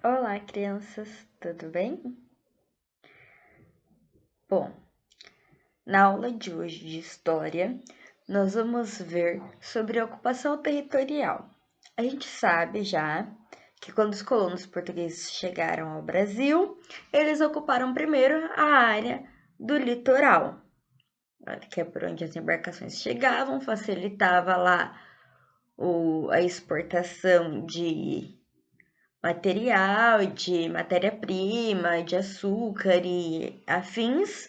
Olá, crianças, tudo bem? Bom, na aula de hoje de História, nós vamos ver sobre a ocupação territorial. A gente sabe já que quando os colonos portugueses chegaram ao Brasil, eles ocuparam primeiro a área do litoral, que é por onde as embarcações chegavam, facilitava lá a exportação de material, de matéria-prima, de açúcar e afins.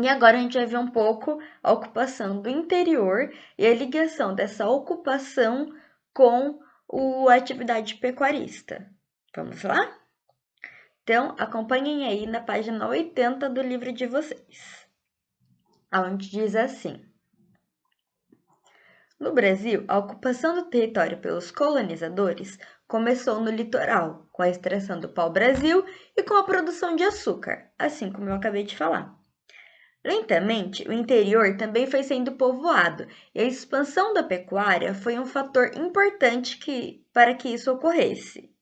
E agora a gente vai ver um pouco a ocupação do interior e a ligação dessa ocupação com a atividade pecuarista. Vamos lá? Então, acompanhem aí na página 80 do livro de vocês, onde diz assim: No Brasil, a ocupação do território pelos colonizadores começou no litoral, com a extração do pau-brasil e com a produção de açúcar, assim como eu acabei de falar. Lentamente, o interior também foi sendo povoado, e a expansão da pecuária foi um fator importante para que isso ocorresse.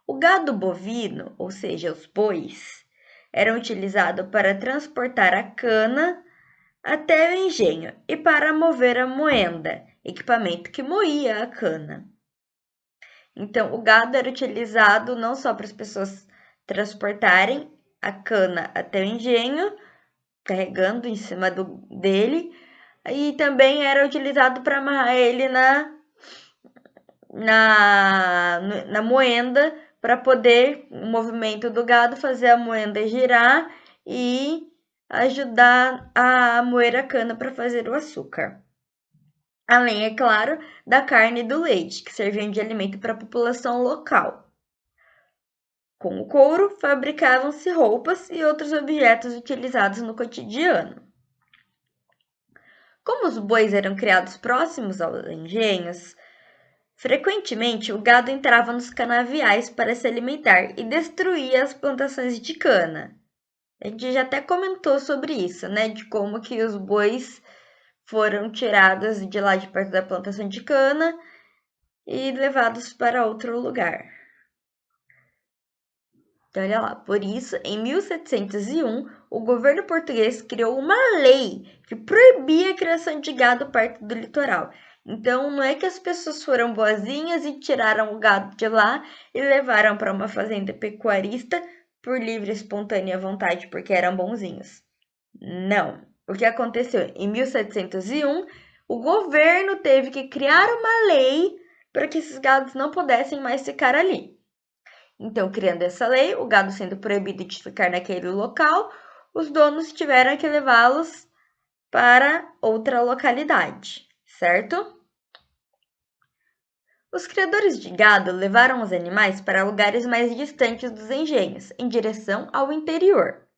O gado bovino, ou seja, os bois, eram utilizados para transportar a cana até o engenho e para mover a moenda, equipamento que moía a cana. Então, o gado era utilizado não só para as pessoas transportarem a cana até o engenho, carregando em cima dele, e também era utilizado para amarrar ele na moenda, para poder o movimento do gado fazer a moenda girar e ajudar a moer a cana para fazer o açúcar. Além, é claro, da carne e do leite, que serviam de alimento para a população local. Com o couro, fabricavam-se roupas e outros objetos utilizados no cotidiano. Como os bois eram criados próximos aos engenhos, frequentemente o gado entrava nos canaviais para se alimentar e destruía as plantações de cana. A gente já até comentou sobre isso, né? De como que os bois foram tirados de lá de perto da plantação de cana e levados para outro lugar. Então, olha lá, por isso, em 1701, o governo português criou uma lei que proibia a criação de gado perto do litoral. Então, não é que as pessoas foram boazinhas e tiraram o gado de lá e levaram para uma fazenda pecuarista por livre e espontânea vontade, porque eram bonzinhos. Não. O que aconteceu? Em 1701, o governo teve que criar uma lei para que esses gados não pudessem mais ficar ali. Então, criando essa lei, o gado sendo proibido de ficar naquele local, os donos tiveram que levá-los para outra localidade, certo? Os criadores de gado levaram os animais para lugares mais distantes dos engenhos, em direção ao interior.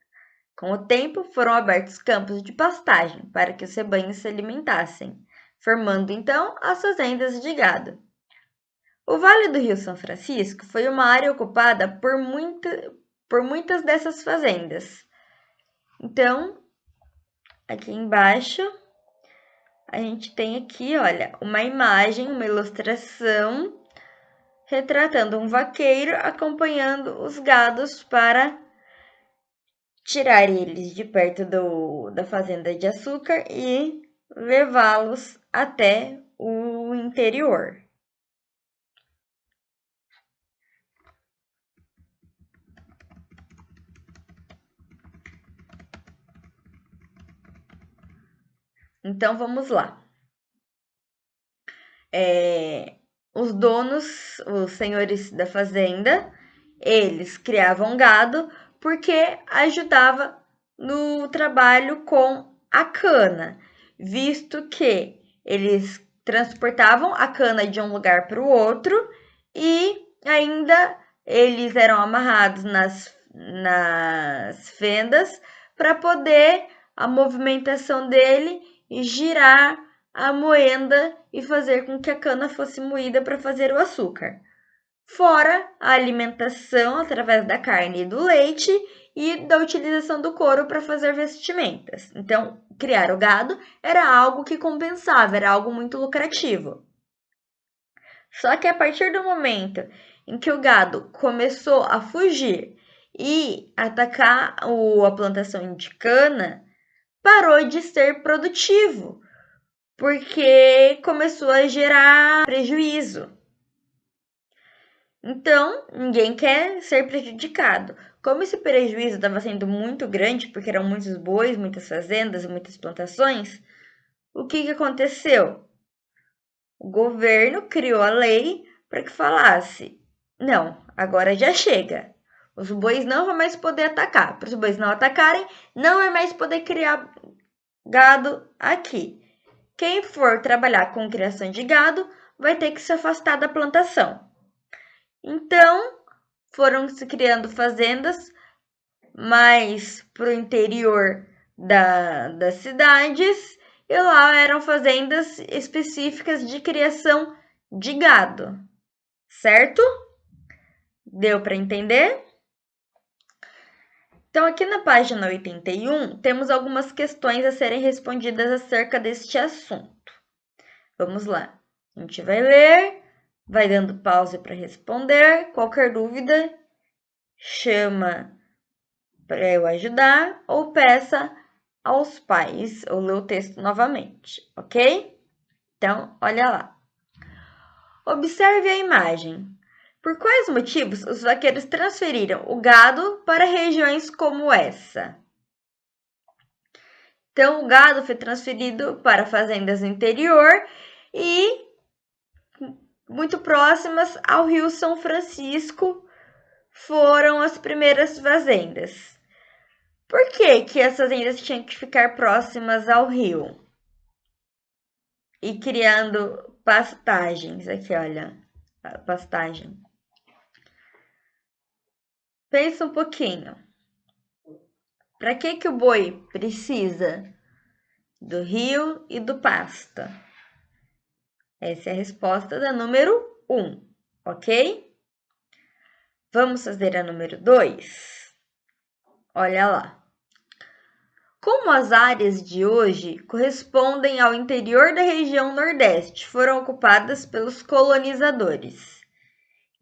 Com o tempo, foram abertos campos de pastagem para que os rebanhos se alimentassem, formando então as fazendas de gado. O Vale do Rio São Francisco foi uma área ocupada por muitas dessas fazendas. Então, aqui embaixo, a gente tem aqui, olha, uma imagem, uma ilustração retratando um vaqueiro acompanhando os gados para tirar eles de perto da fazenda de açúcar e levá-los até o interior. Então vamos lá. Os donos, os senhores da fazenda, eles criavam gado porque ajudava no trabalho com a cana, visto que eles transportavam a cana de um lugar para o outro e ainda eles eram amarrados nas fendas para poder a movimentação dele girar a moenda e fazer com que a cana fosse moída para fazer o açúcar. Fora a alimentação através da carne e do leite e da utilização do couro para fazer vestimentas. Então, criar o gado era algo que compensava, era algo muito lucrativo. Só que a partir do momento em que o gado começou a fugir e atacar a plantação de cana, parou de ser produtivo, porque começou a gerar prejuízo. Então, ninguém quer ser prejudicado. Como esse prejuízo estava sendo muito grande, porque eram muitos bois, muitas fazendas, muitas plantações, o que aconteceu? O governo criou a lei para que falasse: não, agora já chega. Os bois não vão mais poder atacar. Para os bois não atacarem, não vai mais poder criar gado aqui. Quem for trabalhar com criação de gado vai ter que se afastar da plantação. Então, foram se criando fazendas mais para o interior das cidades, e lá eram fazendas específicas de criação de gado, certo? Deu para entender? Então, aqui na página 81, temos algumas questões a serem respondidas acerca deste assunto. Vamos lá. A gente vai ler, vai dando pausa para responder. Qualquer dúvida, chama para eu ajudar ou peça aos pais ou lê o texto novamente, ok? Então, olha lá. Observe a imagem. Por quais motivos os vaqueiros transferiram o gado para regiões como essa? Então, o gado foi transferido para fazendas no interior e muito próximas ao Rio São Francisco foram as primeiras fazendas. Por que as fazendas tinham que ficar próximas ao rio? E criando pastagens. Aqui, olha, a pastagem. Pensa um pouquinho. Para que o boi precisa do rio e do pasto? Essa é a resposta da número 1, ok? Vamos fazer a número 2? Olha lá. Como as áreas de hoje correspondem ao interior da região Nordeste, foram ocupadas pelos colonizadores.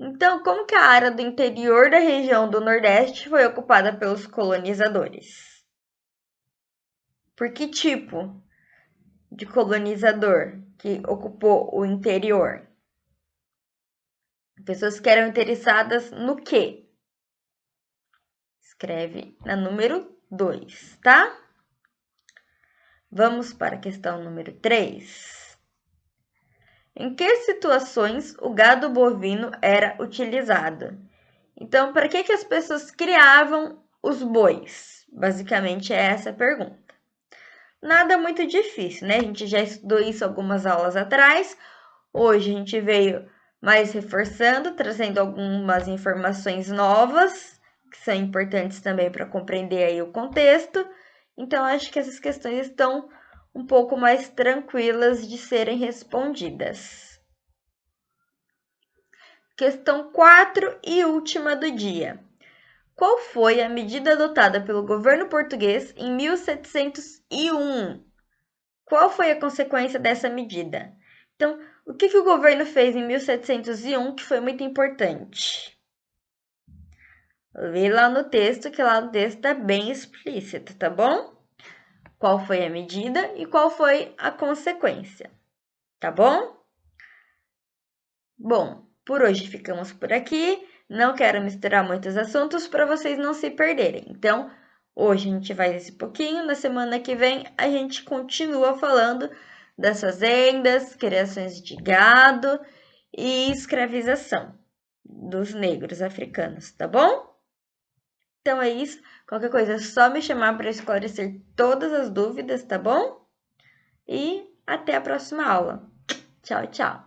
Então, como que a área do interior da região do Nordeste foi ocupada pelos colonizadores? Por que tipo de colonizador que ocupou o interior? Pessoas que eram interessadas no quê? Escreve na número 2, tá? Vamos para a questão número 3. Em que situações o gado bovino era utilizado? Então, para que as pessoas criavam os bois? Basicamente é essa a pergunta. Nada muito difícil, né? A gente já estudou isso algumas aulas atrás. Hoje a gente veio mais reforçando, trazendo algumas informações novas, que são importantes também para compreender aí o contexto. Então, acho que essas questões estão um pouco mais tranquilas de serem respondidas. Questão 4 e última do dia. Qual foi a medida adotada pelo governo português em 1701? Qual foi a consequência dessa medida? Então, o que o governo fez em 1701 que foi muito importante? Lê lá no texto, que lá no texto está bem explícito, tá bom? Qual foi a medida e qual foi a consequência, tá bom? Bom, por hoje ficamos por aqui. Não quero misturar muitos assuntos para vocês não se perderem. Então, hoje a gente vai esse pouquinho, na semana que vem a gente continua falando das fazendas, criações de gado e escravização dos negros africanos, tá bom? Então é isso. Qualquer coisa é só me chamar para esclarecer todas as dúvidas, tá bom? E até a próxima aula. Tchau, tchau.